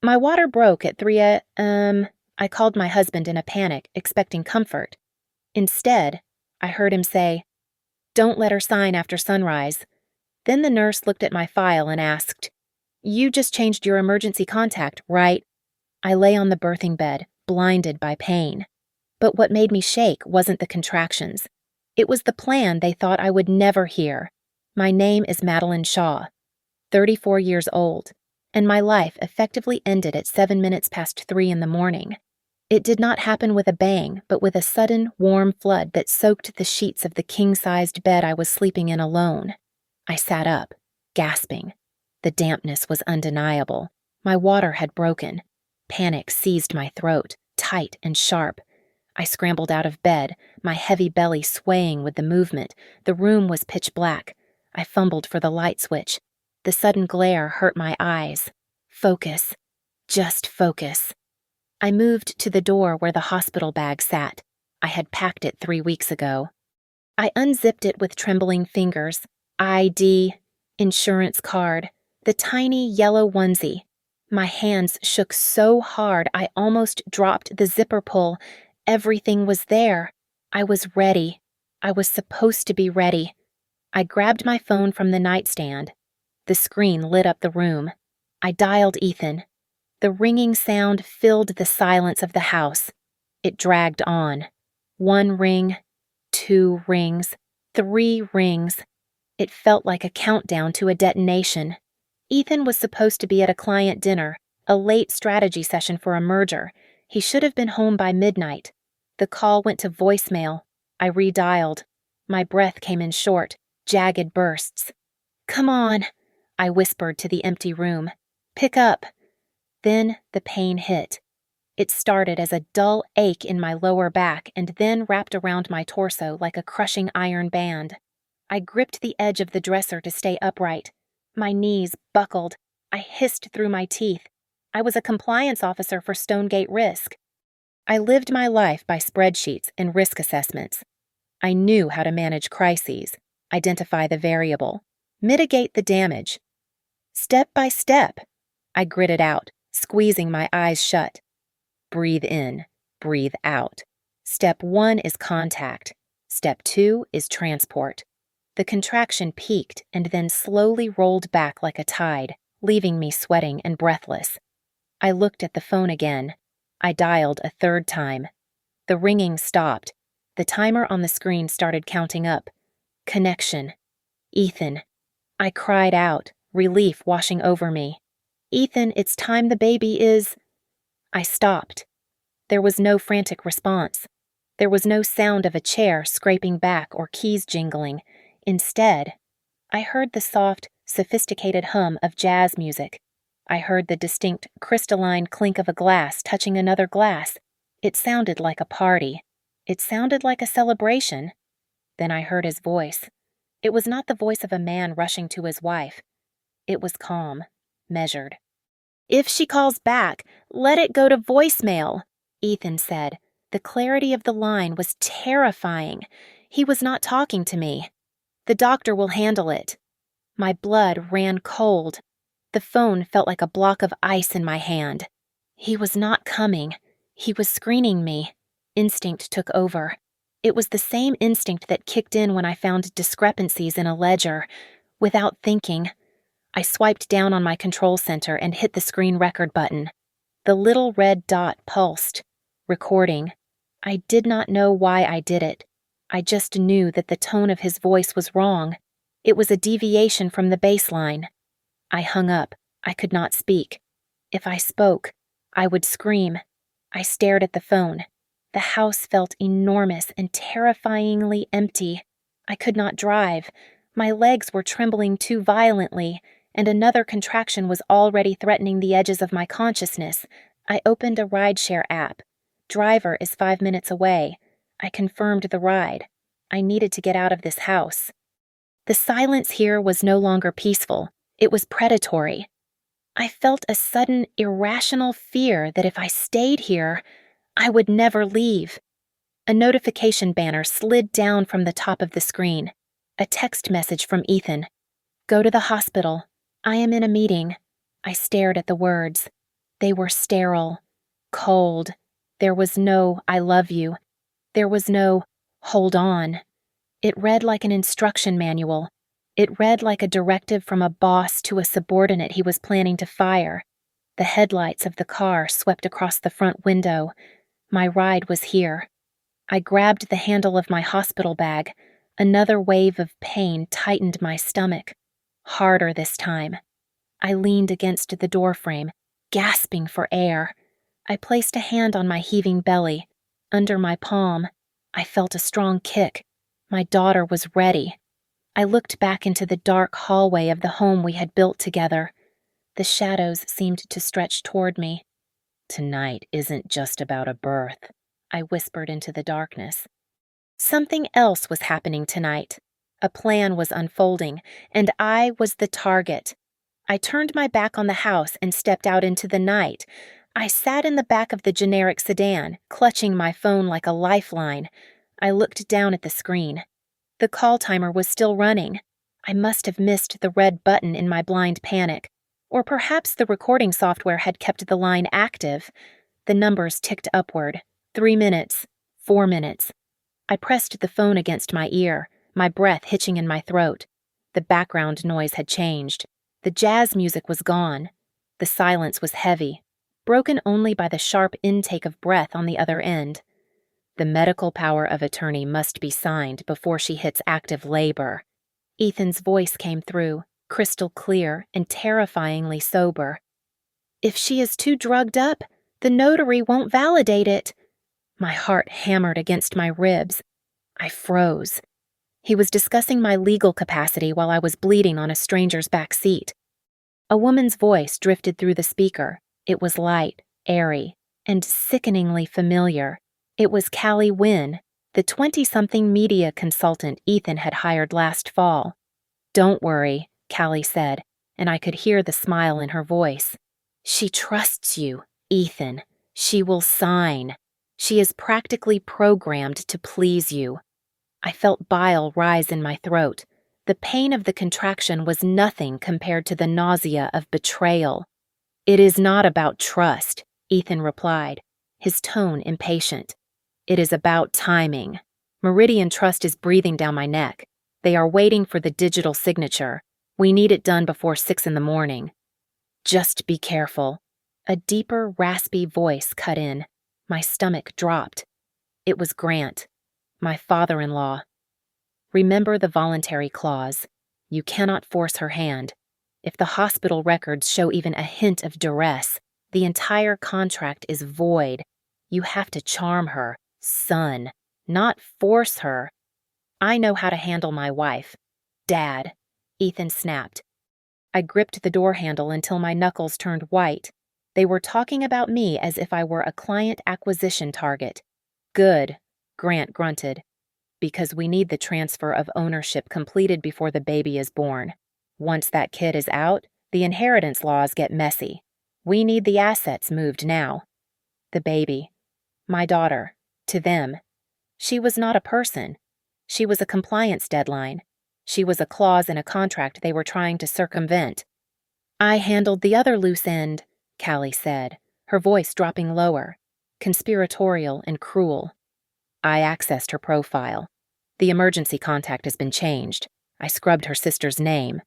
My water broke at 3 a. I called my husband in a panic, expecting comfort. Instead, I heard him say, "Don't let her sign after sunrise." Then the nurse looked at my file and asked, "You just changed your emergency contact, right?" I lay on the birthing bed, blinded by pain. But what made me shake wasn't the contractions. It was the plan they thought I would never hear. My name is Madeline Shaw, 34 years old, and my life effectively ended at 7 minutes past 3 in the morning. It did not happen with a bang, but with a sudden, warm flood that soaked the sheets of the king-sized bed I was sleeping in alone. I sat up, gasping. The dampness was undeniable. My water had broken. Panic seized my throat, tight and sharp. I scrambled out of bed, my heavy belly swaying with the movement. The room was pitch black. I fumbled for the light switch. The sudden glare hurt my eyes. Focus. Just focus. I moved to the door where the hospital bag sat. I had packed it 3 weeks ago. I unzipped it with trembling fingers. ID, insurance card, the tiny yellow onesie. My hands shook so hard I almost dropped the zipper pull. Everything was there. I was ready. I was supposed to be ready. I grabbed my phone from the nightstand. The screen lit up the room. I dialed Ethan. The ringing sound filled the silence of the house. It dragged on. 1 ring, 2 rings, 3 rings. It felt like a countdown to a detonation. Ethan was supposed to be at a client dinner, a late strategy session for a merger. He should have been home by midnight. The call went to voicemail. I redialed. My breath came in short, jagged bursts. "Come on," I whispered to the empty room. "Pick up." Then the pain hit. It started as a dull ache in my lower back and then wrapped around my torso like a crushing iron band. I gripped the edge of the dresser to stay upright. My knees buckled. I hissed through my teeth. I was a compliance officer for Stonegate Risk. I lived my life by spreadsheets and risk assessments. I knew how to manage crises, identify the variable, mitigate the damage. Step by step, I gritted out, squeezing my eyes shut. Breathe in, breathe out. Step 1 is contact. Step 2 is transport. The contraction peaked and then slowly rolled back like a tide, leaving me sweating and breathless. I looked at the phone again. I dialed a 3rd time. The ringing stopped. The timer on the screen started counting up. Connection. Ethan. I cried out, relief washing over me. "Ethan, it's time the baby is—" I stopped. There was no frantic response. There was no sound of a chair scraping back or keys jingling. Instead, I heard the soft, sophisticated hum of jazz music. I heard the distinct, crystalline clink of a glass touching another glass. It sounded like a party. It sounded like a celebration. Then I heard his voice. It was not the voice of a man rushing to his wife. It was calm, measured. "If she calls back, let it go to voicemail," Ethan said. The clarity of the line was terrifying. He was not talking to me. "The doctor will handle it." My blood ran cold. The phone felt like a block of ice in my hand. He was not coming. He was screening me. Instinct took over. It was the same instinct that kicked in when I found discrepancies in a ledger. Without thinking, I swiped down on my control center and hit the screen record button. The little red dot pulsed. Recording. I did not know why I did it. I just knew that the tone of his voice was wrong. It was a deviation from the baseline. I hung up. I could not speak. If I spoke, I would scream. I stared at the phone. The house felt enormous and terrifyingly empty. I could not drive. My legs were trembling too violently, and another contraction was already threatening the edges of my consciousness. I opened a rideshare app. Driver is 5 minutes away. I confirmed the ride. I needed to get out of this house. The silence here was no longer peaceful. It was predatory. I felt a sudden, irrational fear that if I stayed here, I would never leave. A notification banner slid down from the top of the screen. A text message from Ethan. "Go to the hospital. I am in a meeting." I stared at the words. They were sterile, cold. There was no "I love you." There was no "hold on." It read like an instruction manual. It read like a directive from a boss to a subordinate he was planning to fire. The headlights of the car swept across the front window. My ride was here. I grabbed the handle of my hospital bag. Another wave of pain tightened my stomach. Harder this time. I leaned against the doorframe, gasping for air. I placed a hand on my heaving belly. Under my palm, I felt a strong kick. My daughter was ready. I looked back into the dark hallway of the home we had built together. The shadows seemed to stretch toward me. "Tonight isn't just about a birth," I whispered into the darkness. Something else was happening tonight. A plan was unfolding, and I was the target. I turned my back on the house and stepped out into the night. I sat in the back of the generic sedan, clutching my phone like a lifeline. I looked down at the screen. The call timer was still running. I must have missed the red button in my blind panic. Or perhaps the recording software had kept the line active. The numbers ticked upward. 3 minutes. 4 minutes. I pressed the phone against my ear, my breath hitching in my throat. The background noise had changed. The jazz music was gone. The silence was heavy, broken only by the sharp intake of breath on the other end. "The medical power of attorney must be signed before she hits active labor." Ethan's voice came through, crystal clear and terrifyingly sober. "If she is too drugged up, the notary won't validate it." My heart hammered against my ribs. I froze. He was discussing my legal capacity while I was bleeding on a stranger's back seat. A woman's voice drifted through the speaker. It was light, airy, and sickeningly familiar. It was Callie Wynn, the 20-something media consultant Ethan had hired last fall. "Don't worry," Callie said, and I could hear the smile in her voice. "She trusts you, Ethan. She will sign. She is practically programmed to please you." I felt bile rise in my throat. The pain of the contraction was nothing compared to the nausea of betrayal. "It is not about trust," Ethan replied, his tone impatient. "It is about timing. Meridian Trust is breathing down my neck. They are waiting for the digital signature. We need it done before 6 in the morning. Just be careful." A deeper, raspy voice cut in. My stomach dropped. It was Grant, my father-in-law. "Remember the voluntary clause. You cannot force her hand. If the hospital records show even a hint of duress, the entire contract is void. You have to charm her, son, not force her." "I know how to handle my wife." "Dad," Ethan snapped. I gripped the door handle until my knuckles turned white. They were talking about me as if I were a client acquisition target. "Good," Grant grunted. "Because we need the transfer of ownership completed before the baby is born. Once that kid is out, the inheritance laws get messy. We need the assets moved now." The baby. My daughter. To them. She was not a person. She was a compliance deadline. She was a clause in a contract they were trying to circumvent. "I handled the other loose end," Callie said, her voice dropping lower, conspiratorial and cruel. "I accessed her profile. The emergency contact has been changed. I scrubbed her sister's name."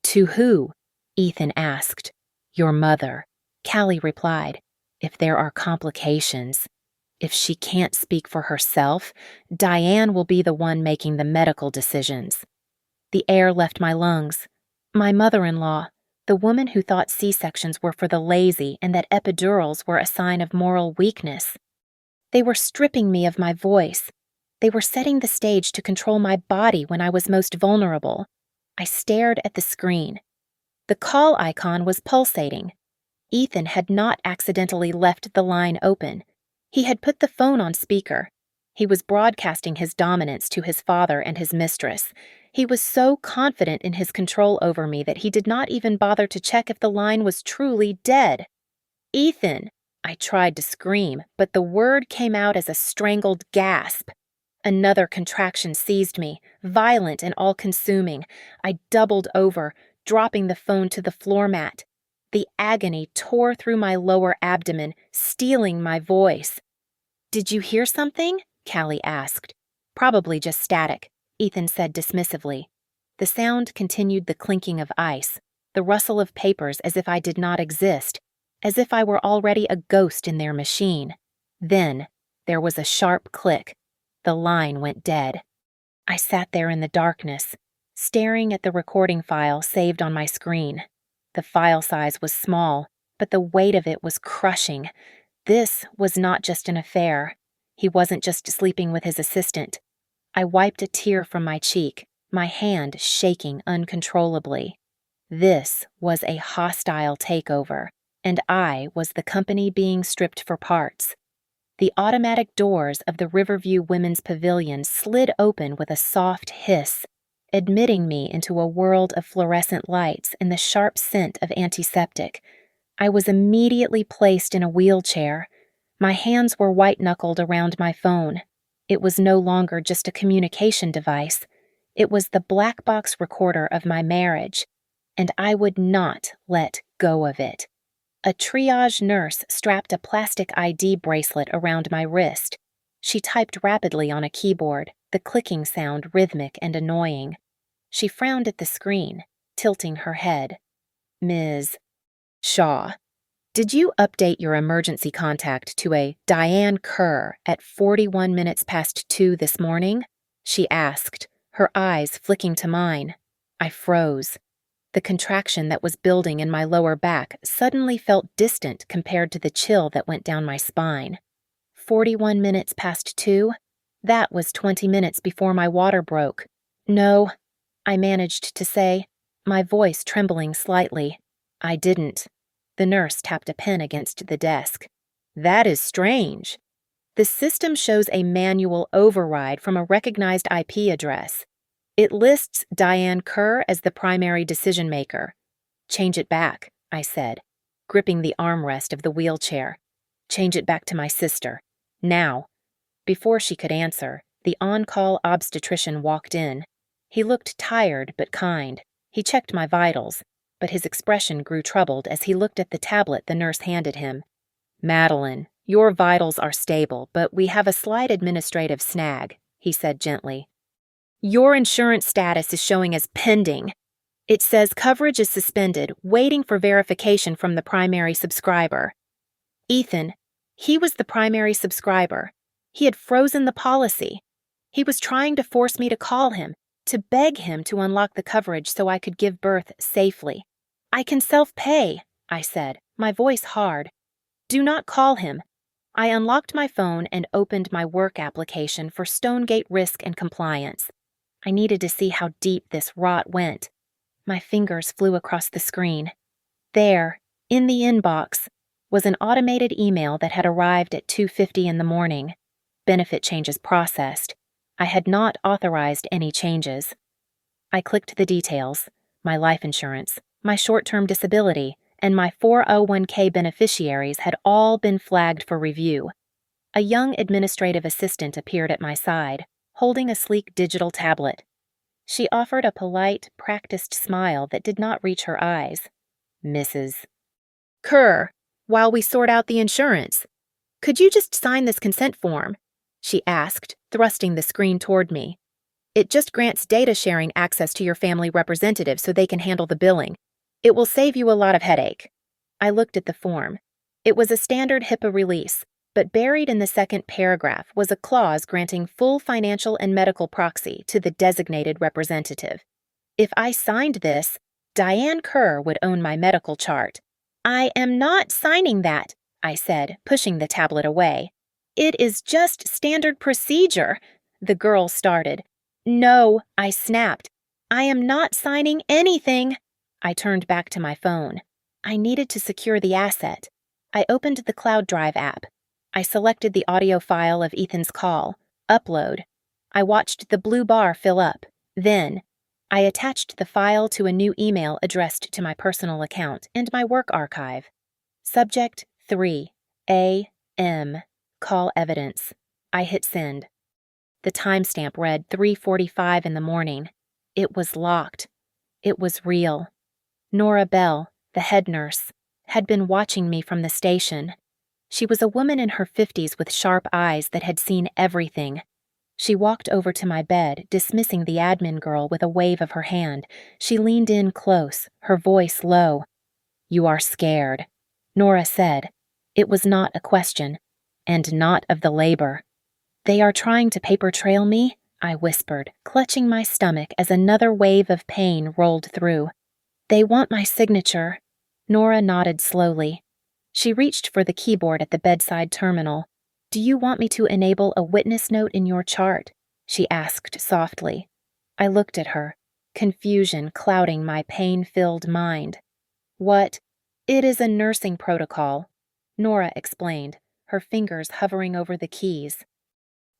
"To who?" Ethan asked. "Your mother," Callie replied. "If there are complications, if she can't speak for herself, Diane will be the one making the medical decisions." The air left my lungs. My mother-in-law, the woman who thought C-sections were for the lazy and that epidurals were a sign of moral weakness. They were stripping me of my voice. They were setting the stage to control my body when I was most vulnerable. I stared at the screen. The call icon was pulsating. Ethan had not accidentally left the line open. He had put the phone on speaker. He was broadcasting his dominance to his father and his mistress. He was so confident in his control over me that he did not even bother to check if the line was truly dead. "Ethan!" I tried to scream, but the word came out as a strangled gasp. Another contraction seized me, violent and all-consuming. I doubled over, dropping the phone to the floor mat. The agony tore through my lower abdomen, stealing my voice. "Did you hear something?" Callie asked. "Probably just static," Ethan said dismissively. The sound continued the clinking of ice, the rustle of papers as if I did not exist, as if I were already a ghost in their machine. Then, there was a sharp click. The line went dead. I sat there in the darkness, staring at the recording file saved on my screen. The file size was small, but the weight of it was crushing. This was not just an affair. He wasn't just sleeping with his assistant. I wiped a tear from my cheek, my hand shaking uncontrollably. This was a hostile takeover, and I was the company being stripped for parts. The automatic doors of the Riverview Women's Pavilion slid open with a soft hiss, admitting me into a world of fluorescent lights and the sharp scent of antiseptic. I was immediately placed in a wheelchair. My hands were white-knuckled around my phone. It was no longer just a communication device. It was the black box recorder of my marriage, and I would not let go of it. A triage nurse strapped a plastic ID bracelet around my wrist. She typed rapidly on a keyboard, the clicking sound rhythmic and annoying. She frowned at the screen, tilting her head. "Ms. Shaw, did you update your emergency contact to a Diane Kerr at 41 minutes past 2 this morning?" she asked, her eyes flicking to mine. I froze. The contraction that was building in my lower back suddenly felt distant compared to the chill that went down my spine. 41 minutes past 2? That was 20 minutes before my water broke. "No," I managed to say, my voice trembling slightly. "I didn't." The nurse tapped a pen against the desk. "That is strange. The system shows a manual override from a recognized IP address. It lists Diane Kerr as the primary decision-maker." "Change it back," I said, gripping the armrest of the wheelchair. "Change it back to my sister. Now." Before she could answer, the on-call obstetrician walked in. He looked tired but kind. He checked my vitals, but his expression grew troubled as he looked at the tablet the nurse handed him. "Madeline, your vitals are stable, but we have a slight administrative snag," he said gently. "Your insurance status is showing as pending. It says coverage is suspended, waiting for verification from the primary subscriber." Ethan, he was the primary subscriber. He had frozen the policy. He was trying to force me to call him, to beg him to unlock the coverage so I could give birth safely. "I can self-pay," I said, my voice hard. "Do not call him." I unlocked my phone and opened my work application for Stonegate Risk and Compliance. I needed to see how deep this rot went. My fingers flew across the screen. There, in the inbox, was an automated email that had arrived at 2:50 in the morning. Benefit changes processed. I had not authorized any changes. I clicked the details: my life insurance, my short-term disability, and my 401k beneficiaries had all been flagged for review. A young administrative assistant appeared at my side, holding a sleek digital tablet. She offered a polite, practiced smile that did not reach her eyes. "Mrs. Kerr, while we sort out the insurance, could you just sign this consent form?" she asked, thrusting the screen toward me. "It just grants data sharing access to your family representative so they can handle the billing. It will save you a lot of headache." I looked at the form. It was a standard HIPAA release, but buried in the second paragraph was a clause granting full financial and medical proxy to the designated representative. If I signed this, Diane Kerr would own my medical chart. "I am not signing that," I said, pushing the tablet away. "It is just standard procedure," the girl started. "No," I snapped. "I am not signing anything." I turned back to my phone. I needed to secure the asset. I opened the Cloud Drive app. I selected the audio file of Ethan's call. Upload. I watched the blue bar fill up. Then, I attached the file to a new email addressed to my personal account and my work archive. Subject 3 A.M. Call evidence. I hit send. The timestamp read 3:45 in the morning. It was locked. It was real. Nora Bell, the head nurse, had been watching me from the station. She was a woman in her 50s with sharp eyes that had seen everything. She walked over to my bed, dismissing the admin girl with a wave of her hand. She leaned in close, her voice low. "You are scared," Nora said. It was not a question, and not of the labor. "They are trying to paper trail me," I whispered, clutching my stomach as another wave of pain rolled through. "They want my signature." Nora nodded slowly. She reached for the keyboard at the bedside terminal. "Do you want me to enable a witness note in your chart?" she asked softly. I looked at her, confusion clouding my pain-filled mind. "What?" "It is a nursing protocol," Nora explained, her fingers hovering over the keys.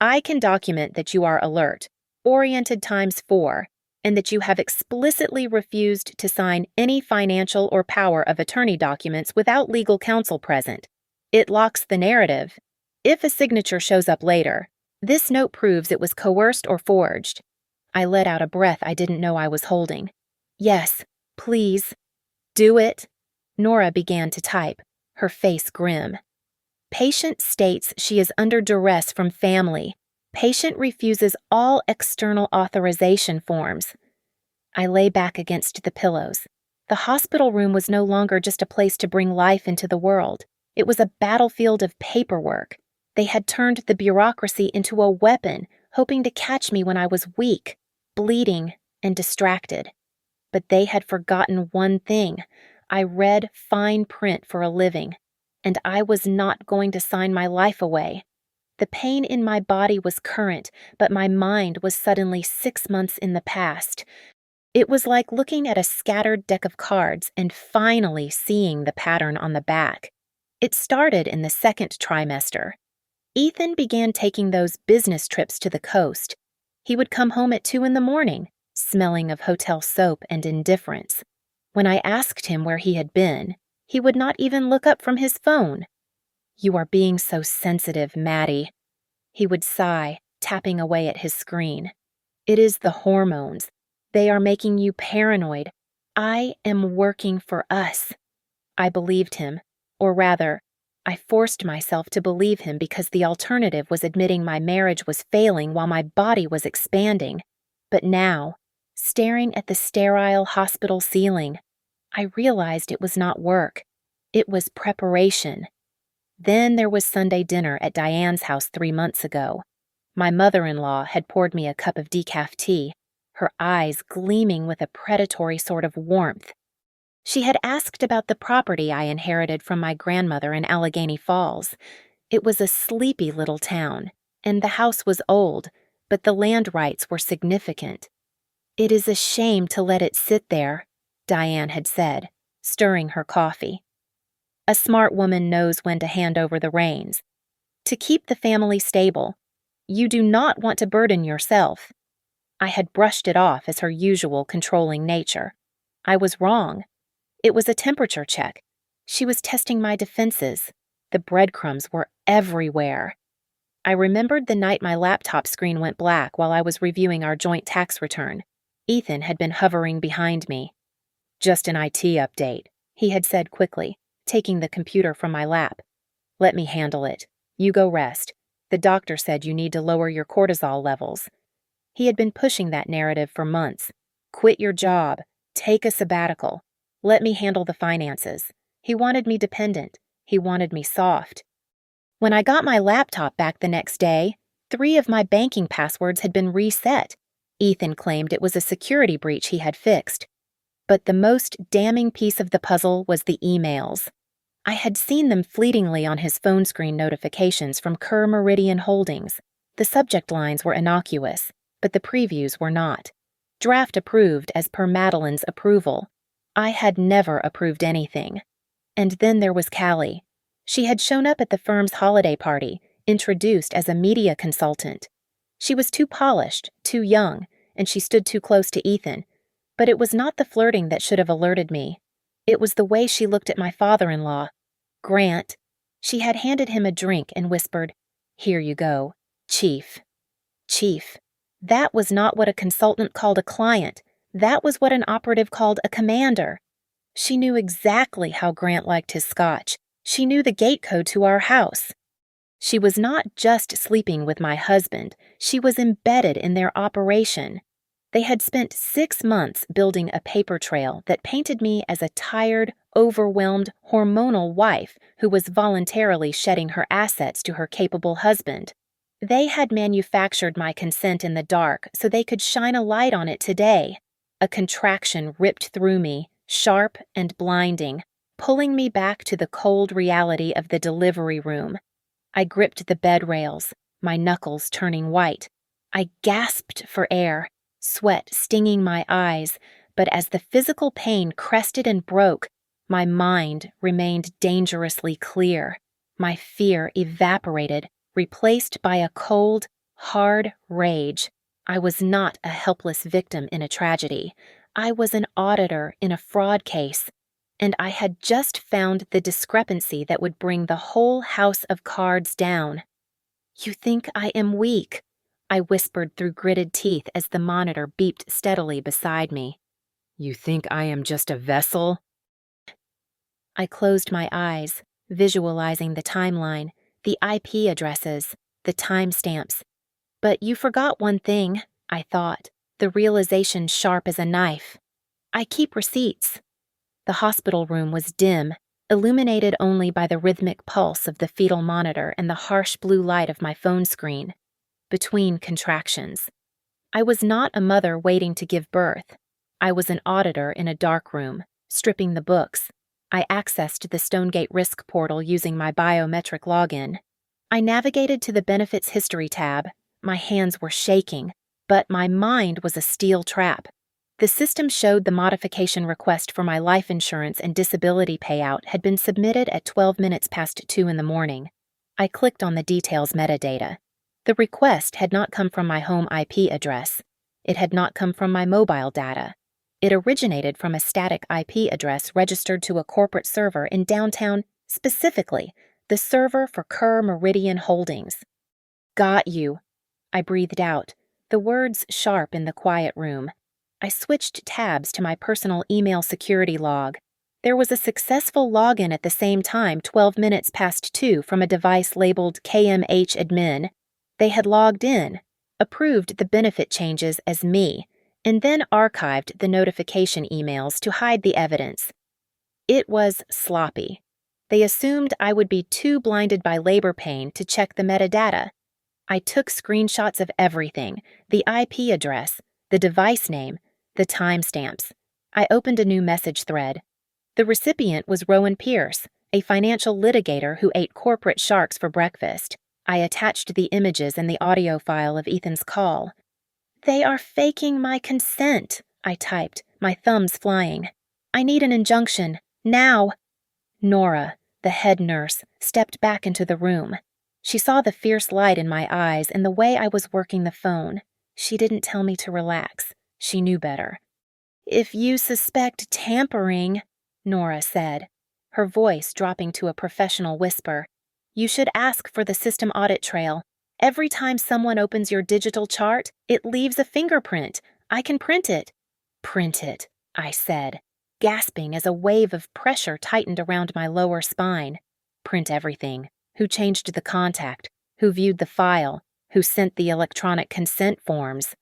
"I can document that you are alert, oriented ×4, and that you have explicitly refused to sign any financial or power of attorney documents without legal counsel present. It locks the narrative. If a signature shows up later, this note proves it was coerced or forged." I let out a breath I didn't know I was holding. "Yes, please." "Do it." Nora began to type, her face grim. "Patient states she is under duress from family. Patient refuses all external authorization forms." I lay back against the pillows. The hospital room was no longer just a place to bring life into the world. It was a battlefield of paperwork. They had turned the bureaucracy into a weapon, hoping to catch me when I was weak, bleeding, and distracted. But they had forgotten one thing. I read fine print for a living, and I was not going to sign my life away. The pain in my body was current, but my mind was suddenly 6 months in the past. It was like looking at a scattered deck of cards and finally seeing the pattern on the back. It started in the second trimester. Ethan began taking those business trips to the coast. He would come home at 2 in the morning, smelling of hotel soap and indifference. When I asked him where he had been, he would not even look up from his phone. "You are being so sensitive, Maddie." He would sigh, tapping away at his screen. "It is the hormones. They are making you paranoid. I am working for us." I believed him, or rather, I forced myself to believe him because the alternative was admitting my marriage was failing while my body was expanding. But now, staring at the sterile hospital ceiling, I realized it was not work. It was preparation. Then there was Sunday dinner at Diane's house 3 months ago. My mother-in-law had poured me a cup of decaf tea, her eyes gleaming with a predatory sort of warmth. She had asked about the property I inherited from my grandmother in Allegheny Falls. It was a sleepy little town, and the house was old, but the land rights were significant. "It is a shame to let it sit there," Diane had said, stirring her coffee. "A smart woman knows when to hand over the reins. To keep the family stable. You do not want to burden yourself." I had brushed it off as her usual controlling nature. I was wrong. It was a temperature check. She was testing my defenses. The breadcrumbs were everywhere. I remembered the night my laptop screen went black while I was reviewing our joint tax return. Ethan had been hovering behind me. "Just an IT update," he had said quickly, taking the computer from my lap. "Let me handle it. You go rest. The doctor said you need to lower your cortisol levels." He had been pushing that narrative for months. "Quit your job. Take a sabbatical. Let me handle the finances." He wanted me dependent. He wanted me soft. When I got my laptop back the next day, 3 of my banking passwords had been reset. Ethan claimed it was a security breach he had fixed. But the most damning piece of the puzzle was the emails. I had seen them fleetingly on his phone screen notifications from Kerr Meridian Holdings. The subject lines were innocuous, but the previews were not. Draft approved as per Madeline's approval. I had never approved anything. And then there was Callie. She had shown up at the firm's holiday party, introduced as a media consultant. She was too polished, too young, and she stood too close to Ethan. But it was not the flirting that should have alerted me. It was the way she looked at my father-in-law. Grant. She had handed him a drink and whispered, "Here you go, Chief." Chief. That was not what a consultant called a client. That was what an operative called a commander. She knew exactly how Grant liked his scotch. She knew the gate code to our house. She was not just sleeping with my husband, she was embedded in their operation. They had spent 6 months building a paper trail that painted me as a tired, overwhelmed, hormonal wife who was voluntarily shedding her assets to her capable husband. They had manufactured my consent in the dark so they could shine a light on it today. A contraction ripped through me, sharp and blinding, pulling me back to the cold reality of the delivery room. I gripped the bed rails, my knuckles turning white. I gasped for air, sweat stinging my eyes, but as the physical pain crested and broke, my mind remained dangerously clear. My fear evaporated, replaced by a cold, hard rage. I was not a helpless victim in a tragedy. I was an auditor in a fraud case, and I had just found the discrepancy that would bring the whole house of cards down. "You think I am weak," I whispered through gritted teeth as the monitor beeped steadily beside me. "You think I am just a vessel?" I closed my eyes, visualizing the timeline, the IP addresses, the timestamps. But you forgot one thing, I thought, the realization sharp as a knife. I keep receipts. The hospital room was dim, illuminated only by the rhythmic pulse of the fetal monitor and the harsh blue light of my phone screen. Between contractions. I was not a mother waiting to give birth. I was an auditor in a dark room, stripping the books. I accessed the Stonegate Risk portal using my biometric login. I navigated to the Benefits History tab. My hands were shaking, but my mind was a steel trap. The system showed the modification request for my life insurance and disability payout had been submitted at 12 minutes past 2 in the morning. I clicked on the details metadata. The request had not come from my home IP address. It had not come from my mobile data. It originated from a static IP address registered to a corporate server in downtown, specifically, the server for Kerr Meridian Holdings. "Got you," I breathed out, the words sharp in the quiet room. I switched tabs to my personal email security log. There was a successful login at the same time 12 minutes past 2 from a device labeled KMH admin. They had logged in, approved the benefit changes as me, and then archived the notification emails to hide the evidence. It was sloppy. They assumed I would be too blinded by labor pain to check the metadata. I took screenshots of everything, the IP address, the device name, the timestamps. I opened a new message thread. The recipient was Rowan Pierce, a financial litigator who ate corporate sharks for breakfast. I attached the images and the audio file of Ethan's call. "They are faking my consent," I typed, my thumbs flying. "I need an injunction, now." Nora, the head nurse, stepped back into the room. She saw the fierce light in my eyes and the way I was working the phone. She didn't tell me to relax. She knew better. "If you suspect tampering," Nora said, her voice dropping to a professional whisper, "you should ask for the system audit trail. Every time someone opens your digital chart, it leaves a fingerprint. I can print it." "Print it," I said, gasping as a wave of pressure tightened around my lower spine. Print everything. Who changed the contact? Who viewed the file? Who sent the electronic consent forms?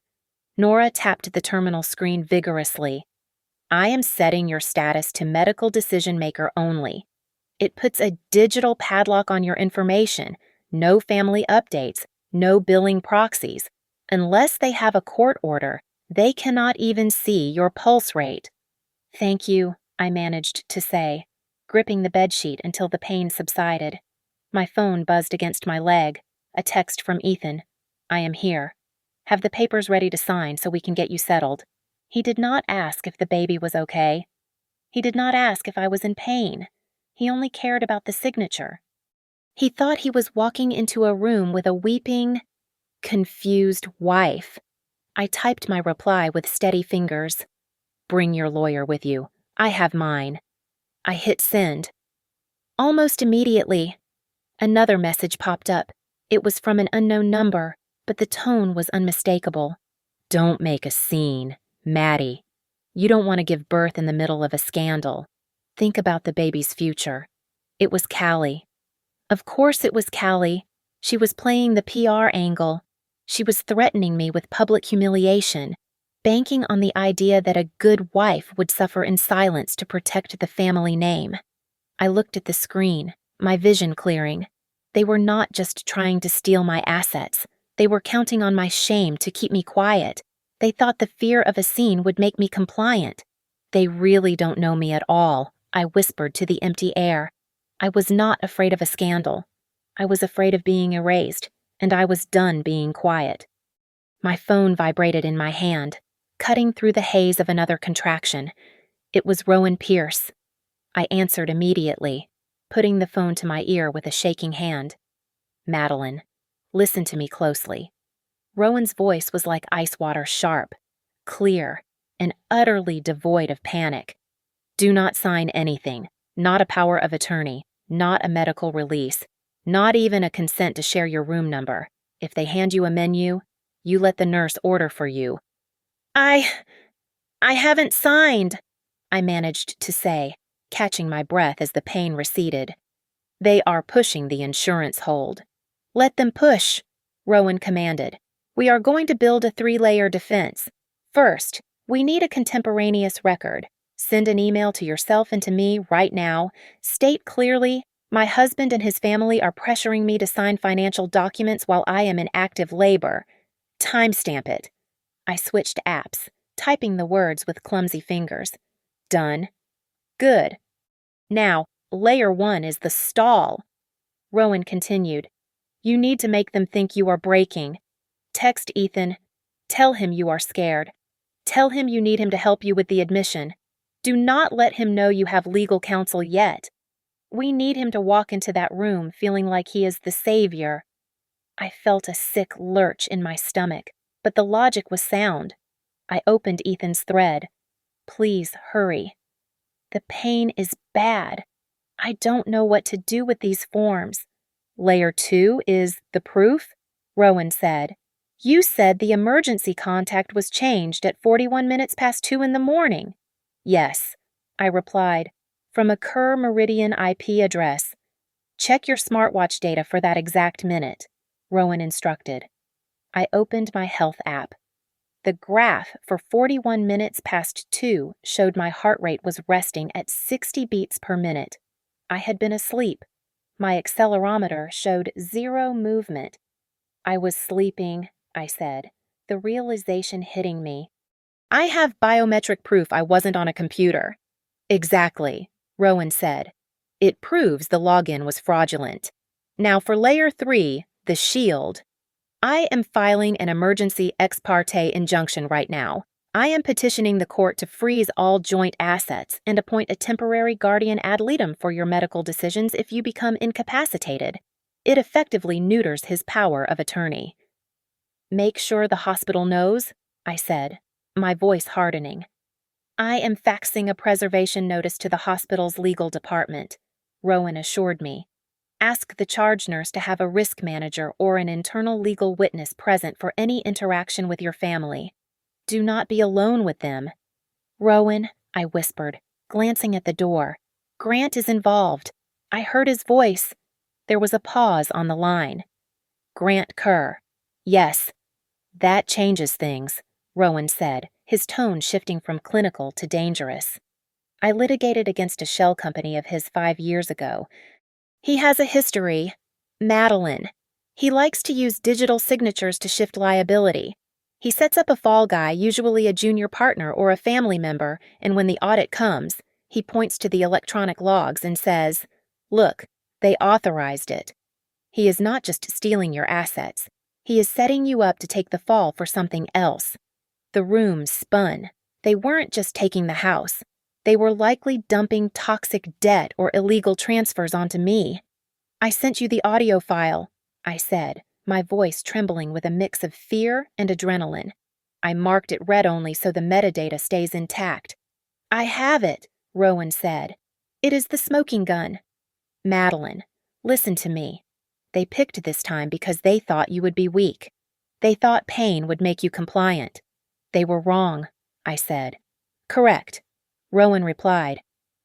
Nora tapped the terminal screen vigorously. "I am setting your status to medical decision maker only. It puts a digital padlock on your information. No family updates, no billing proxies. Unless they have a court order, they cannot even see your pulse rate." "Thank you," I managed to say, gripping the bedsheet until the pain subsided. My phone buzzed against my leg. A text from Ethan. "I am here. Have the papers ready to sign so we can get you settled." He did not ask if the baby was okay. He did not ask if I was in pain. He only cared about the signature. He thought he was walking into a room with a weeping, confused wife. I typed my reply with steady fingers. "Bring your lawyer with you. I have mine." I hit send. Almost immediately, another message popped up. It was from an unknown number, but the tone was unmistakable. "Don't make a scene. Maddie. You don't want to give birth in the middle of a scandal. Think about the baby's future. It was Callie. Of course it was Callie. She was playing the PR angle. She was threatening me with public humiliation, banking on the idea that a good wife would suffer in silence to protect the family name. I looked at the screen, my vision clearing. They were not just trying to steal my assets. They were counting on my shame to keep me quiet. They thought the fear of a scene would make me compliant. They really don't know me at all, I whispered to the empty air. I was not afraid of a scandal. I was afraid of being erased, and I was done being quiet. My phone vibrated in my hand, cutting through the haze of another contraction. It was Rowan Pierce. I answered immediately, putting the phone to my ear with a shaking hand. Madeline, listen to me closely. Rowan's voice was like ice water, sharp, clear, and utterly devoid of panic. Do not sign anything, not a power of attorney, not a medical release, not even a consent to share your room number. If they hand you a menu, you let the nurse order for you. I haven't signed, I managed to say, catching my breath as the pain receded. They are pushing the insurance hold. Let them push, Rowan commanded. We are going to build a 3-layer defense. First, we need a contemporaneous record. Send an email to yourself and to me right now. State clearly, my husband and his family are pressuring me to sign financial documents while I am in active labor. Timestamp it. I switched apps, typing the words with clumsy fingers. Done. Good. Now, layer 1 is the stall. Rowan continued. You need to make them think you are breaking. Text Ethan. Tell him you are scared. Tell him you need him to help you with the admission. Do not let him know you have legal counsel yet. We need him to walk into that room feeling like he is the savior. I felt a sick lurch in my stomach, but the logic was sound. I opened Ethan's thread. Please hurry. The pain is bad. I don't know what to do with these forms. Layer 2 is the proof, Rowan said. You said the emergency contact was changed at 41 minutes past 2 in the morning. Yes, I replied, from a Kerr Meridian IP address. Check your smartwatch data for that exact minute, Rowan instructed. I opened my health app. The graph for 41 minutes past 2 showed my heart rate was resting at 60 beats per minute. I had been asleep. My accelerometer showed 0 movement. I was sleeping, I said, the realization hitting me. I have biometric proof I wasn't on a computer. Exactly, Rowan said. It proves the login was fraudulent. Now for layer 3, the shield. I am filing an emergency ex parte injunction right now. I am petitioning the court to freeze all joint assets and appoint a temporary guardian ad litem for your medical decisions if you become incapacitated. It effectively neuters his power of attorney. Make sure the hospital knows, I said, my voice hardening. I am faxing a preservation notice to the hospital's legal department, Rowan assured me. Ask the charge nurse to have a risk manager or an internal legal witness present for any interaction with your family. Do not be alone with them. Rowan, I whispered, glancing at the door. Grant is involved. I heard his voice. There was a pause on the line. Grant Kerr. Yes. That changes things, Rowan said, his tone shifting from clinical to dangerous. I litigated against a shell company of his 5 years ago. He has a history. Madeline. He likes to use digital signatures to shift liability. He sets up a fall guy, usually a junior partner or a family member, and when the audit comes, he points to the electronic logs and says, "Look, they authorized it." He is not just stealing your assets. He is setting you up to take the fall for something else. The room spun. They weren't just taking the house. They were likely dumping toxic debt or illegal transfers onto me. I sent you the audio file, I said, my voice trembling with a mix of fear and adrenaline. I marked it read only so the metadata stays intact. I have it, Rowan said. It is the smoking gun. Madeline, listen to me. They picked this time because they thought you would be weak. They thought pain would make you compliant. They were wrong, I said. Correct, Rowan replied.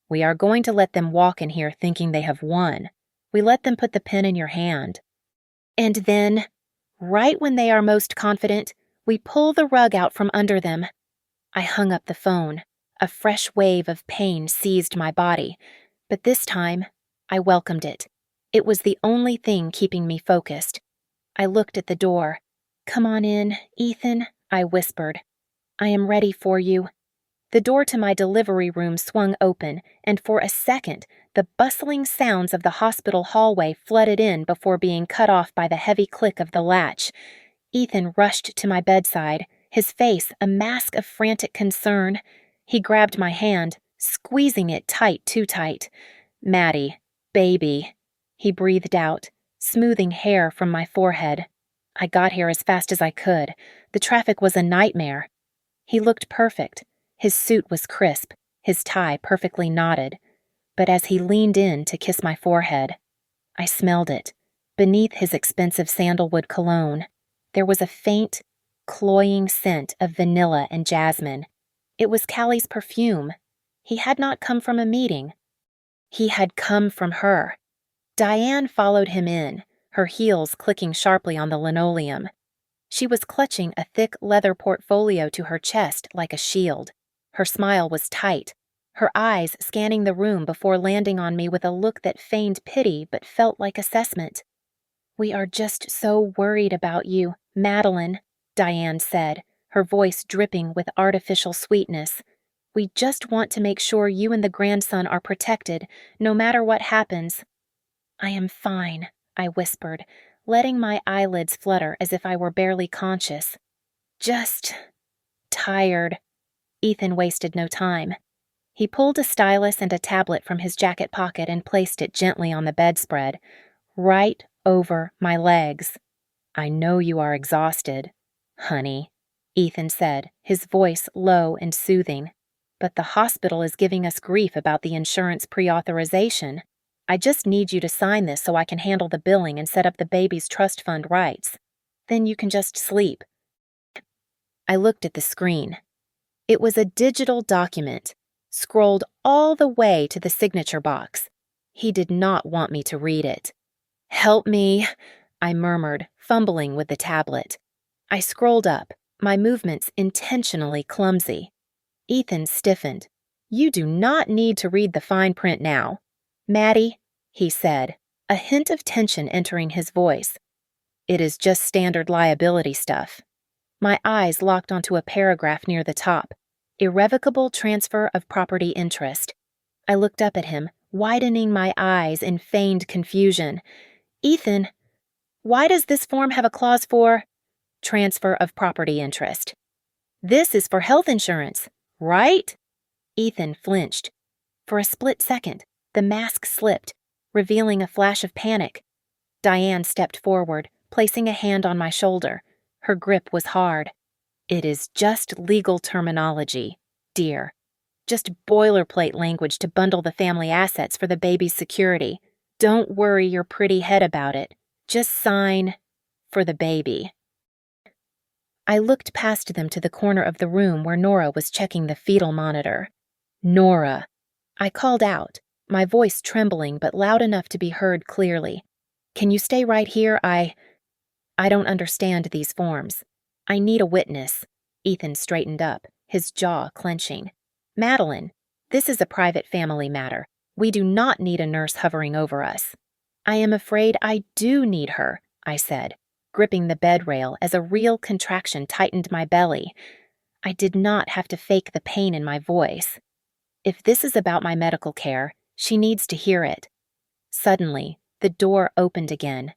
We are going to let them walk in here thinking they have won. We let them put the pen in your hand. And then, right when they are most confident, we pull the rug out from under them. I hung up the phone. A fresh wave of pain seized my body, but this time, I welcomed it. It was the only thing keeping me focused. I looked at the door. "Come on in, Ethan," I whispered. "I am ready for you." The door to my delivery room swung open, and for a second, the bustling sounds of the hospital hallway flooded in before being cut off by the heavy click of the latch. Ethan rushed to my bedside, his face a mask of frantic concern. He grabbed my hand, squeezing it tight, too tight. "Maddie, baby," he breathed out, smoothing hair from my forehead. I got here as fast as I could. The traffic was a nightmare. He looked perfect. His suit was crisp, his tie perfectly knotted. But as he leaned in to kiss my forehead, I smelled it, beneath his expensive sandalwood cologne. There was a faint, cloying scent of vanilla and jasmine. It was Callie's perfume. He had not come from a meeting. He had come from her. Diane followed him in, her heels clicking sharply on the linoleum. She was clutching a thick leather portfolio to her chest like a shield. Her smile was tight, her eyes scanning the room before landing on me with a look that feigned pity but felt like assessment. "We are just so worried about you, Madeline," Diane said, her voice dripping with artificial sweetness. "We just want to make sure you and the grandson are protected, no matter what happens." "I am fine," I whispered, letting my eyelids flutter as if I were barely conscious. "Just tired." Ethan wasted no time. He pulled a stylus and a tablet from his jacket pocket and placed it gently on the bedspread, right over my legs. "I know you are exhausted, honey," Ethan said, his voice low and soothing. "But the hospital is giving us grief about the insurance pre-authorization. I just need you to sign this so I can handle the billing and set up the baby's trust fund rights. Then you can just sleep." I looked at the screen. It was a digital document, scrolled all the way to the signature box. He did not want me to read it. "Help me," I murmured, fumbling with the tablet. I scrolled up, my movements intentionally clumsy. Ethan stiffened. "You do not need to read the fine print now. Maddie," he said, a hint of tension entering his voice. "It is just standard liability stuff." My eyes locked onto a paragraph near the top. Irrevocable transfer of property interest. I looked up at him, widening my eyes in feigned confusion. "Ethan, why does this form have a clause for transfer of property interest? This is for health insurance, right?" Ethan flinched. For a split second, the mask slipped, revealing a flash of panic. Diane stepped forward, placing a hand on my shoulder. Her grip was hard. "It is just legal terminology, dear. Just boilerplate language to bundle the family assets for the baby's security. Don't worry your pretty head about it. Just sign for the baby." I looked past them to the corner of the room where Nora was checking the fetal monitor. "Nora!" I called out, my voice trembling but loud enough to be heard clearly. "Can you stay right here? I don't understand these forms. I need a witness." Ethan straightened up, his jaw clenching. "Madeline, this is a private family matter. We do not need a nurse hovering over us." "I am afraid I do need her," I said, gripping the bed rail as a real contraction tightened my belly. I did not have to fake the pain in my voice. If this is about my medical care, she needs to hear it. Suddenly, the door opened again.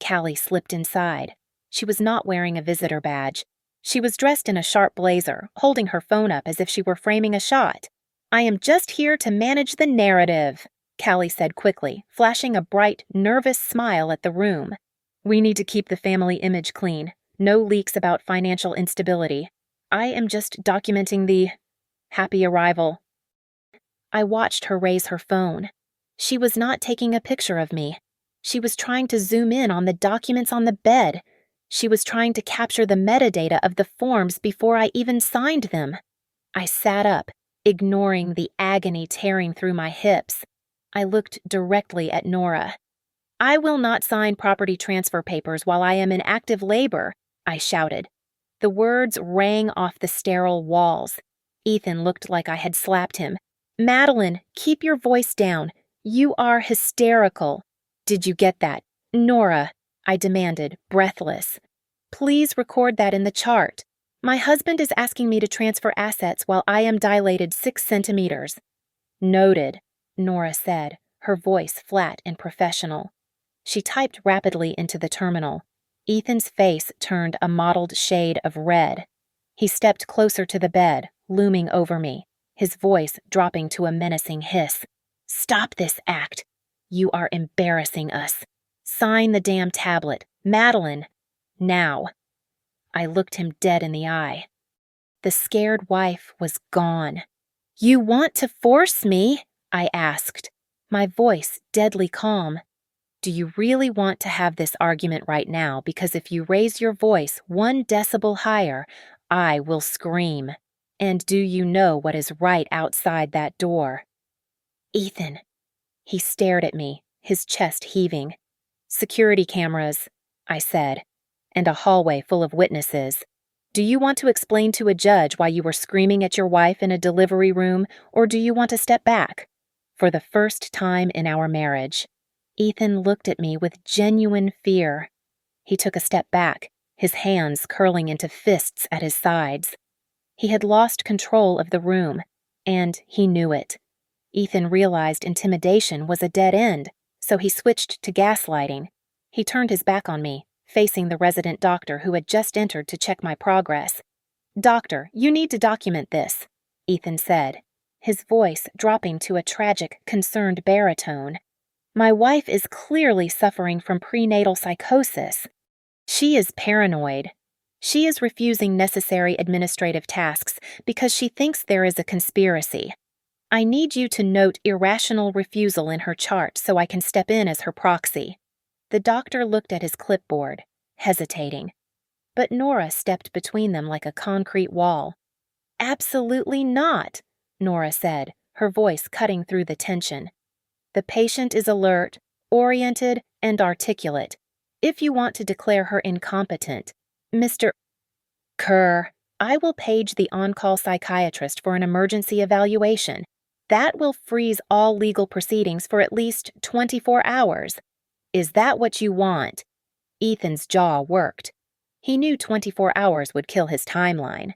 Callie slipped inside. She was not wearing a visitor badge. She was dressed in a sharp blazer, holding her phone up as if she were framing a shot. "I am just here to manage the narrative," Callie said quickly, flashing a bright, nervous smile at the room. "We need to keep the family image clean. No leaks about financial instability. I am just documenting the happy arrival." I watched her raise her phone. She was not taking a picture of me. She was trying to zoom in on the documents on the bed. She was trying to capture the metadata of the forms before I even signed them. I sat up, ignoring the agony tearing through my hips. I looked directly at Nora. "I will not sign property transfer papers while I am in active labor," I shouted. The words rang off the sterile walls. Ethan looked like I had slapped him. "Madeline, keep your voice down. You are hysterical." "Did you get that?" "Nora," I demanded, breathless. "Please record that in the chart. My husband is asking me to transfer assets while I am dilated 6 centimeters. "Noted," Nora said, her voice flat and professional. She typed rapidly into the terminal. Ethan's face turned a mottled shade of red. He stepped closer to the bed, looming over me, his voice dropping to a menacing hiss. "Stop this act. You are embarrassing us. Sign the damn tablet. Madeline. Now." I looked him dead in the eye. The scared wife was gone. "You want to force me?" I asked, my voice deadly calm. "Do you really want to have this argument right now? Because if you raise your voice 1 decibel higher, I will scream. And do you know what is right outside that door?" "Ethan." He stared at me, his chest heaving. "Security cameras," I said, "and a hallway full of witnesses. Do you want to explain to a judge why you were screaming at your wife in a delivery room, or do you want to step back?" For the first time in our marriage, Ethan looked at me with genuine fear. He took a step back, his hands curling into fists at his sides. He had lost control of the room, and he knew it. Ethan realized intimidation was a dead end, so he switched to gaslighting. He turned his back on me, facing the resident doctor who had just entered to check my progress. "Doctor, you need to document this," Ethan said, his voice dropping to a tragic, concerned baritone. "My wife is clearly suffering from prenatal psychosis. She is paranoid. She is refusing necessary administrative tasks because she thinks there is a conspiracy. I need you to note irrational refusal in her chart so I can step in as her proxy." The doctor looked at his clipboard, hesitating. But Nora stepped between them like a concrete wall. "Absolutely not," Nora said, her voice cutting through the tension. "The patient is alert, oriented, and articulate. If you want to declare her incompetent, Mr. Kerr, I will page the on-call psychiatrist for an emergency evaluation. That will freeze all legal proceedings for at least 24 hours. Is that what you want?" Ethan's jaw worked. He knew 24 hours would kill his timeline.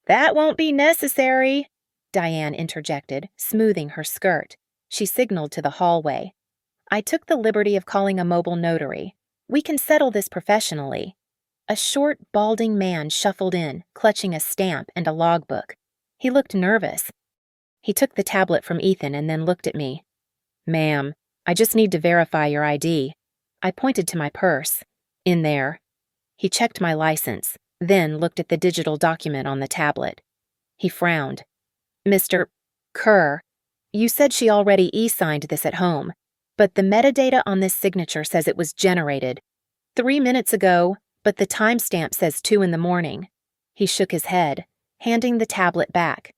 "That won't be necessary," Diane interjected, smoothing her skirt. She signaled to the hallway. "I took the liberty of calling a mobile notary. We can settle this professionally." A short, balding man shuffled in, clutching a stamp and a logbook. He looked nervous. He took the tablet from Ethan and then looked at me. "Ma'am, I just need to verify your ID." I pointed to my purse. "In there." He checked my license, then looked at the digital document on the tablet. He frowned. "Mr. Kerr, you said she already e-signed this at home, but the metadata on this signature says it was generated 3 minutes ago, but the timestamp says 2 in the morning." He shook his head, handing the tablet back.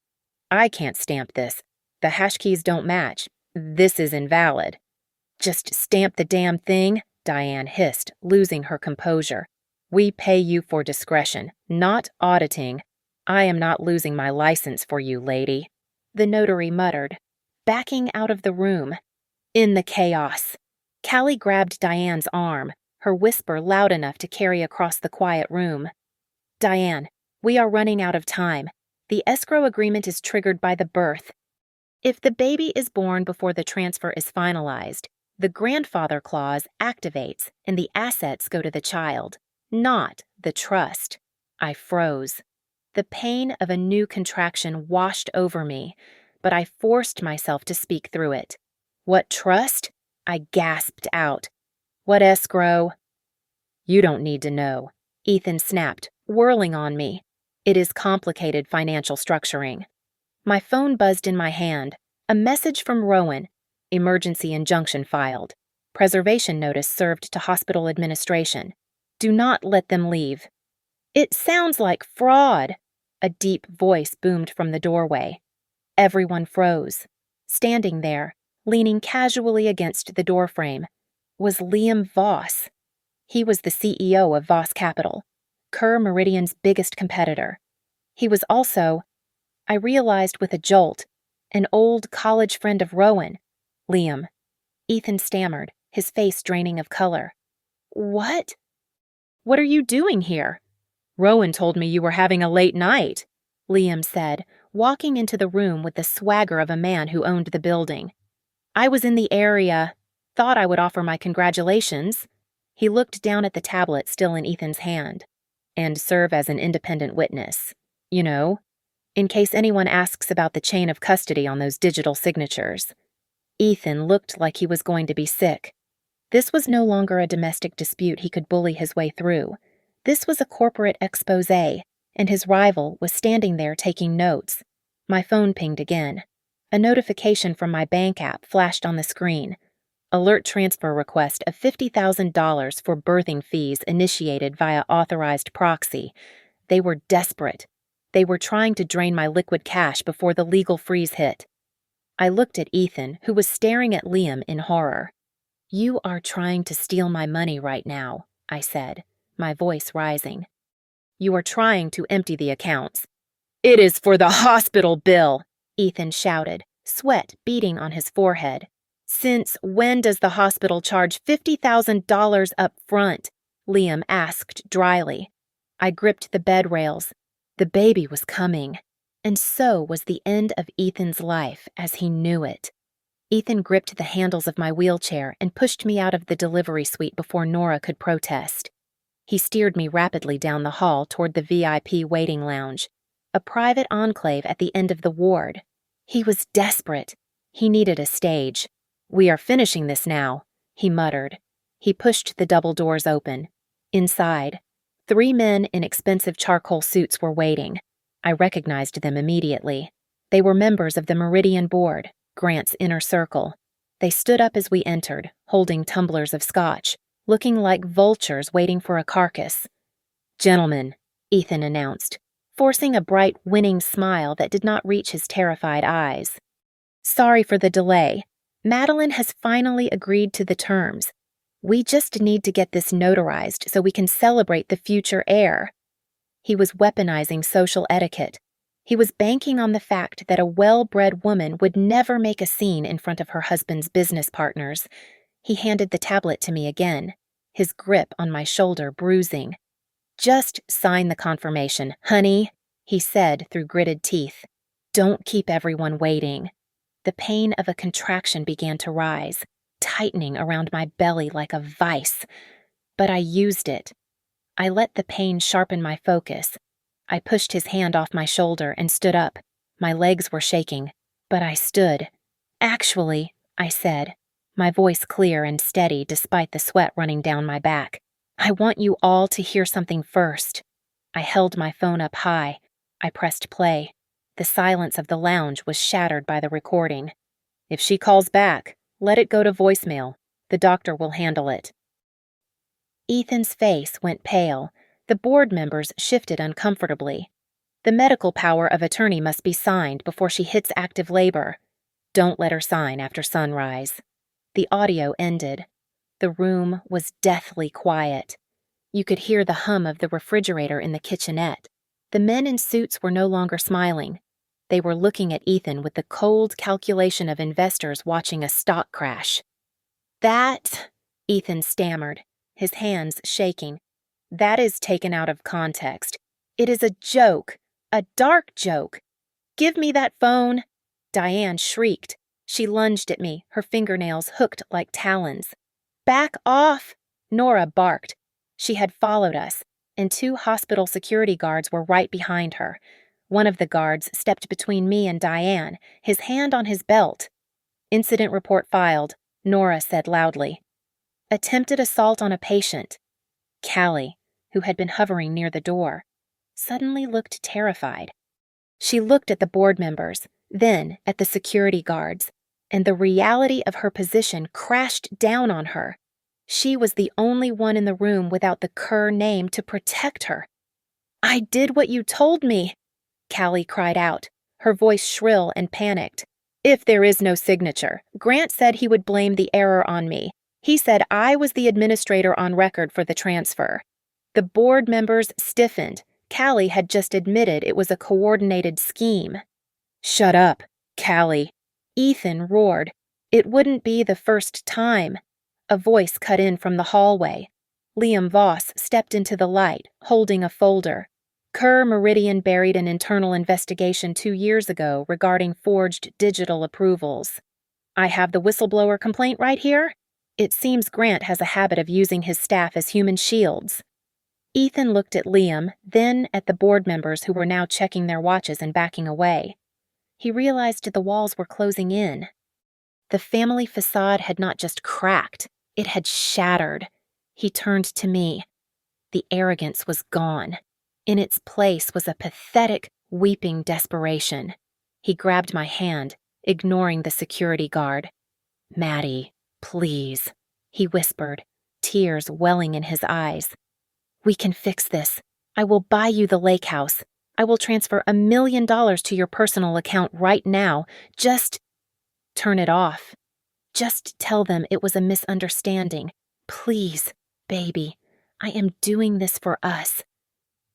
"I can't stamp this. The hash keys don't match. This is invalid." "Just stamp the damn thing," Diane hissed, losing her composure. "We pay you for discretion, not auditing. I am not losing my license for you, lady," the notary muttered, backing out of the room. In the chaos, Callie grabbed Diane's arm, her whisper loud enough to carry across the quiet room. "Diane, we are running out of time. The escrow agreement is triggered by the birth. If the baby is born before the transfer is finalized, the grandfather clause activates and the assets go to the child, not the trust." I froze. The pain of a new contraction washed over me, but I forced myself to speak through it. "What trust?" I gasped out. "What escrow?" "You don't need to know," Ethan snapped, whirling on me. "It is complicated financial structuring." My phone buzzed in my hand. A message from Rowan. Emergency injunction filed. Preservation notice served to hospital administration. Do not let them leave. "It sounds like fraud," a deep voice boomed from the doorway. Everyone froze. Standing there, leaning casually against the doorframe, was Liam Voss. He was the CEO of Voss Capital, Kerr Meridian's biggest competitor. He was also, I realized with a jolt, an old college friend of Rowan, Liam. Ethan stammered, his face draining of color. What? What are you doing here? Rowan told me you were having a late night, Liam said, walking into the room with the swagger of a man who owned the building. I was in the area, thought I would offer my congratulations. He looked down at the tablet still in Ethan's hand. And serve as an independent witness. You know, in case anyone asks about the chain of custody on those digital signatures. Ethan looked like he was going to be sick. This was no longer a domestic dispute he could bully his way through. This was a corporate expose, and his rival was standing there taking notes. My phone pinged again. A notification from my bank app flashed on the screen. Alert transfer request of $50,000 for birthing fees initiated via authorized proxy. They were desperate. They were trying to drain my liquid cash before the legal freeze hit. I looked at Ethan, who was staring at Liam in horror. You are trying to steal my money right now, I said, my voice rising. You are trying to empty the accounts. It is for the hospital bill, Ethan shouted, sweat beading on his forehead. Since when does the hospital charge $50,000 up front? Liam asked dryly. I gripped the bed rails. The baby was coming, and so was the end of Ethan's life as he knew it. Ethan gripped the handles of my wheelchair and pushed me out of the delivery suite before Nora could protest. He steered me rapidly down the hall toward the VIP waiting lounge, a private enclave at the end of the ward. He was desperate. He needed a stage. We are finishing this now, he muttered. He pushed the double doors open. Inside, 3 men in expensive charcoal suits were waiting. I recognized them immediately. They were members of the Meridian Board, Grant's inner circle. They stood up as we entered, holding tumblers of scotch, looking like vultures waiting for a carcass. Gentlemen, Ethan announced, forcing a bright, winning smile that did not reach his terrified eyes. Sorry for the delay. Madeline has finally agreed to the terms. We just need to get this notarized so we can celebrate the future heir. He was weaponizing social etiquette. He was banking on the fact that a well-bred woman would never make a scene in front of her husband's business partners. He handed the tablet to me again, his grip on my shoulder bruising. Just sign the confirmation, honey, he said through gritted teeth. Don't keep everyone waiting. The pain of a contraction began to rise, tightening around my belly like a vice. But I used it. I let the pain sharpen my focus. I pushed his hand off my shoulder and stood up. My legs were shaking, but I stood. Actually, I said, my voice clear and steady despite the sweat running down my back. I want you all to hear something first. I held my phone up high. I pressed play. The silence of the lounge was shattered by the recording. If she calls back, let it go to voicemail. The doctor will handle it. Ethan's face went pale. The board members shifted uncomfortably. The medical power of attorney must be signed before she hits active labor. Don't let her sign after sunrise. The audio ended. The room was deathly quiet. You could hear the hum of the refrigerator in the kitchenette. The men in suits were no longer smiling. They were looking at Ethan with the cold calculation of investors watching a stock crash. That, Ethan stammered, his hands shaking. That is taken out of context. It is a joke, a dark joke. Give me that phone. Diane shrieked. She lunged at me, her fingernails hooked like talons. Back off, Nora barked. She had followed us, and 2 hospital security guards were right behind her. One of the guards stepped between me and Diane, his hand on his belt. Incident report filed, Nora said loudly. Attempted assault on a patient. Callie, who had been hovering near the door, suddenly looked terrified. She looked at the board members, then at the security guards, and the reality of her position crashed down on her. She was the only one in the room without the Kerr name to protect her. I did what you told me, Callie cried out. her voice shrill and panicked. If there is no signature, Grant said he would blame the error on me. He said I was the administrator on record for the transfer. The board members stiffened. Callie had just admitted it was a coordinated scheme. Shut up, Callie. Ethan roared. It wouldn't be the first time. A voice cut in from the hallway. Liam Voss stepped into the light, holding a folder. Kerr Meridian buried an internal investigation 2 years ago regarding forged digital approvals. I have the whistleblower complaint right here. It seems Grant has a habit of using his staff as human shields. Ethan looked at Liam, then at the board members who were now checking their watches and backing away. He realized the walls were closing in. The family facade had not just cracked, it had shattered. He turned to me. The arrogance was gone. In its place was a pathetic, weeping desperation. He grabbed my hand, ignoring the security guard. Maddie, please, he whispered, tears welling in his eyes. We can fix this. I will buy you the lake house. I will transfer $1 million to your personal account right now. Just turn it off. Just tell them it was a misunderstanding. Please, baby, I am doing this for us.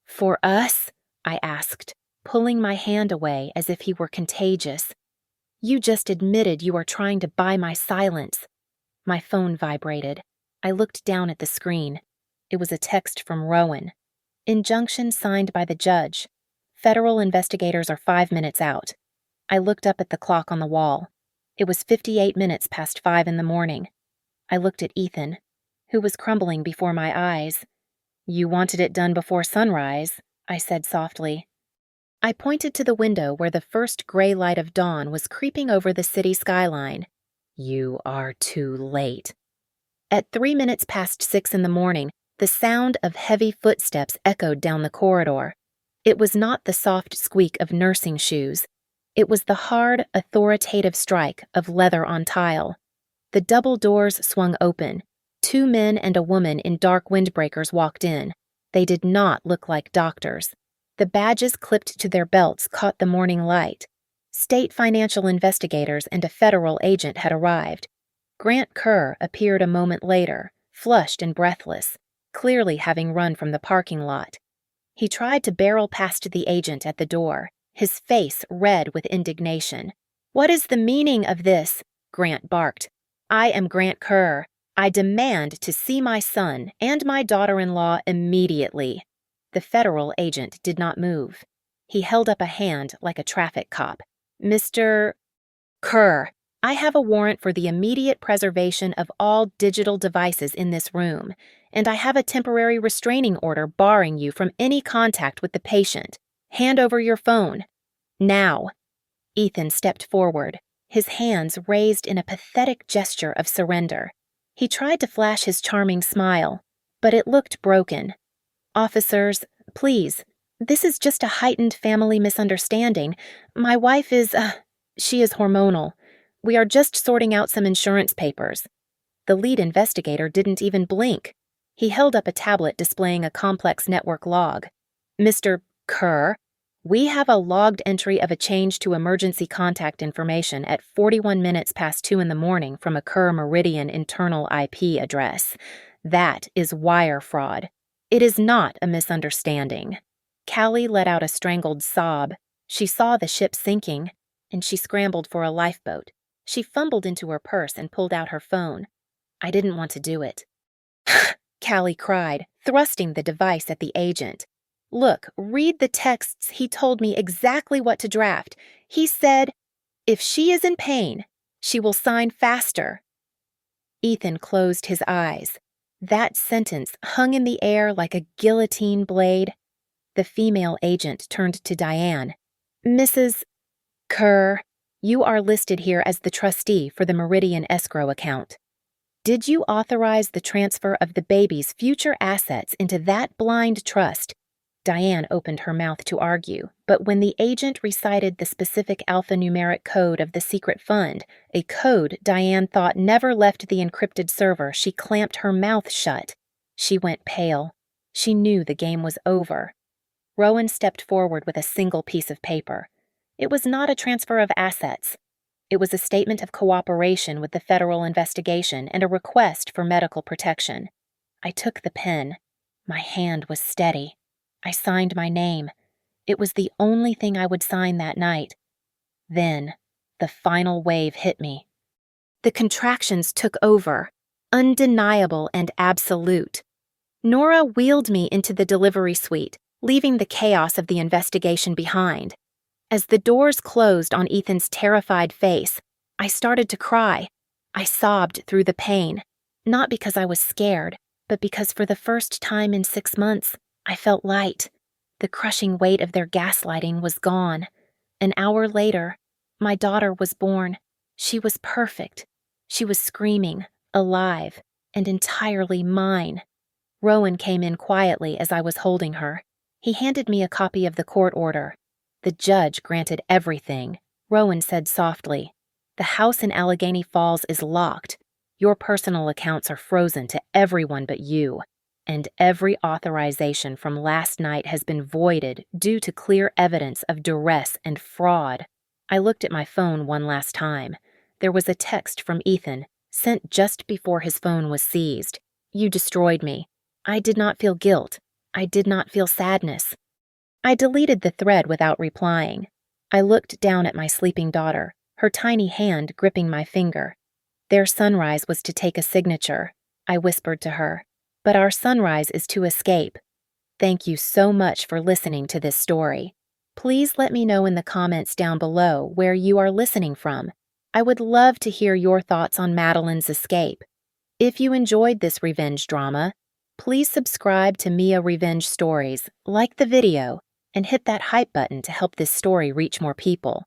For us? I asked, pulling my hand away as if he were contagious. You just admitted you are trying to buy my silence. My phone vibrated. I looked down at the screen. It was a text from Rowan. Injunction signed by the judge. Federal investigators are 5 minutes out. I looked up at the clock on the wall. It was 58 minutes past 5 in the morning. I looked at Ethan, who was crumbling before my eyes. You wanted it done before sunrise, I said softly. I pointed to the window where the first gray light of dawn was creeping over the city skyline. You are too late. At 3 minutes past 6 in the morning, the sound of heavy footsteps echoed down the corridor. It was not the soft squeak of nursing shoes. It was the hard, authoritative strike of leather on tile. The double doors swung open. 2 men and a woman in dark windbreakers walked in. They did not look like doctors. The badges clipped to their belts caught the morning light. State financial investigators and a federal agent had arrived. Grant Kerr appeared a moment later, flushed and breathless, clearly having run from the parking lot. He tried to barrel past the agent at the door, his face red with indignation. What is the meaning of this? Grant barked. I am Grant Kerr. I demand to see my son and my daughter-in-law immediately. The federal agent did not move. He held up a hand like a traffic cop. Mr. Kerr, I have a warrant for the immediate preservation of all digital devices in this room, and I have a temporary restraining order barring you from any contact with the patient. Hand over your phone. Now. Ethan stepped forward, his hands raised in a pathetic gesture of surrender. He tried to flash his charming smile, but it looked broken. Officers, please, this is just a heightened family misunderstanding. My wife is, she is hormonal. We are just sorting out some insurance papers. The lead investigator didn't even blink. He held up a tablet displaying a complex network log. Mr. Kerr, we have a logged entry of a change to emergency contact information at 41 minutes past 2 in the morning from a Kerr Meridian internal IP address. That is wire fraud. It is not a misunderstanding. Callie let out a strangled sob. She saw the ship sinking, and she scrambled for a lifeboat. She fumbled into her purse and pulled out her phone. I didn't want to do it. Callie cried, thrusting the device at the agent. Look, read the texts. He told me exactly what to draft. He said, if she is in pain, she will sign faster. Ethan closed his eyes. That sentence hung in the air like a guillotine blade. The female agent turned to Diane. Mrs. Kerr, you are listed here as the trustee for the Meridian escrow account. Did you authorize the transfer of the baby's future assets into that blind trust? Diane opened her mouth to argue, but when the agent recited the specific alphanumeric code of the secret fund, a code Diane thought never left the encrypted server, she clamped her mouth shut. She went pale. She knew the game was over. Rowan stepped forward with a single piece of paper. It was not a transfer of assets. It was a statement of cooperation with the federal investigation and a request for medical protection. I took the pen. My hand was steady. I signed my name. It was the only thing I would sign that night. Then, the final wave hit me. The contractions took over, undeniable and absolute. Nora wheeled me into the delivery suite, leaving the chaos of the investigation behind. As the doors closed on Ethan's terrified face, I started to cry. I sobbed through the pain, not because I was scared, but because for the first time in 6 months, I felt light. The crushing weight of their gaslighting was gone. An hour later, my daughter was born. She was perfect. She was screaming, alive, and entirely mine. Rowan came in quietly as I was holding her. He handed me a copy of the court order. The judge granted everything. Rowan said softly, "The house in Allegheny Falls is locked. Your personal accounts are frozen to everyone but you. And every authorization from last night has been voided due to clear evidence of duress and fraud." I looked at my phone one last time. There was a text from Ethan, sent just before his phone was seized. "You destroyed me. I did not feel guilt. I did not feel sadness." I deleted the thread without replying. I looked down at my sleeping daughter, her tiny hand gripping my finger. Their sunrise was to take a signature, I whispered to her. But our sunrise is to escape. Thank you so much for listening to this story. Please let me know in the comments down below where you are listening from. I would love to hear your thoughts on Madeline's escape. If you enjoyed this revenge drama, please subscribe to Mia Revenge Stories, like the video, and hit that hype button to help this story reach more people.